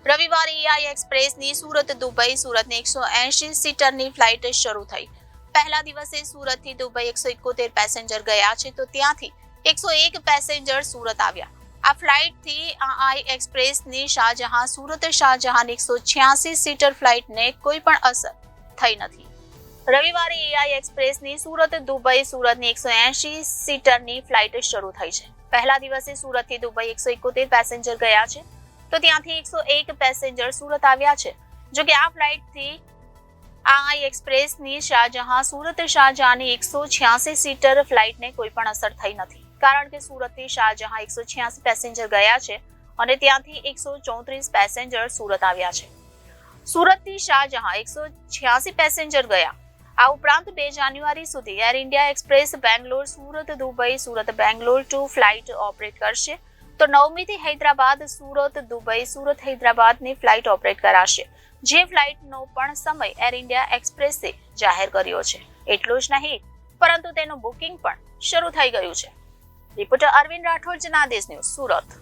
રવિવારે AI એક્સપ્રેસની Surat Dubai સુરતની 180 સીટરની flight શરૂ થઈ. પહેલા દિવસે સુરતથી દુબઈ 171 પેસેન્જર ગયા છે, તો ત્યાંથી 101 પેસેન્જર સુરત આવ્યા. આ ફ્લાઇટથી એઆઈ એક્સપ્રેસની શાહજહાં 186 સીટર ફ્લાઇટને કોઈ પણ અસર થઈ નથી. રવિવારે એઆઈ એક્સપ્રેસની સુરત દુબઈ સુરતની 180 સીટરની ફ્લાઇટ શરૂ થઈ છે. પહેલા દિવસે સુરતથી દુબઈ 171 પેસેન્જર ગયા છે, તો ત્યાંથી 101 પેસેન્જર સુરત આવ્યા છે. જોકે આ ફ્લાઇટથી એઆઈ એક્સપ્રેસની શાહજહાંની 186 સીટર ફ્લાઇટને કોઈ પણ અસર થઈ નથી, કારણ કે સુરતથી શાહજહાં 186 પેસેન્જર ગયા છે અને ત્યાંથી 134 પેસેન્જર સુરત આવ્યા છે. સુરતથી શાહજહાં 186 પેસેન્જર ગયા. આ ઉપરાંત 2 જાન્યુઆરી સુધી air India express Bangalore Surat Dubai Surat Bangalore 2 flight operate કરશે, તો 9મીથી હૈદરાબાદ સુરત દુબઈ સુરત હૈદરાબાદની ફ્લાઇટ ઓપરેટ કરાશે, જે ફ્લાઇટનો પણ સમય એર ઇન્ડિયા એક્સપ્રેસે જાહેર કર્યો છે. એટલું જ નહીં, પરંતુ તેનું બુકિંગ પણ શરૂ થઈ ગયું છે. Reporter Arvind Rathod, Janadesh news, Surat.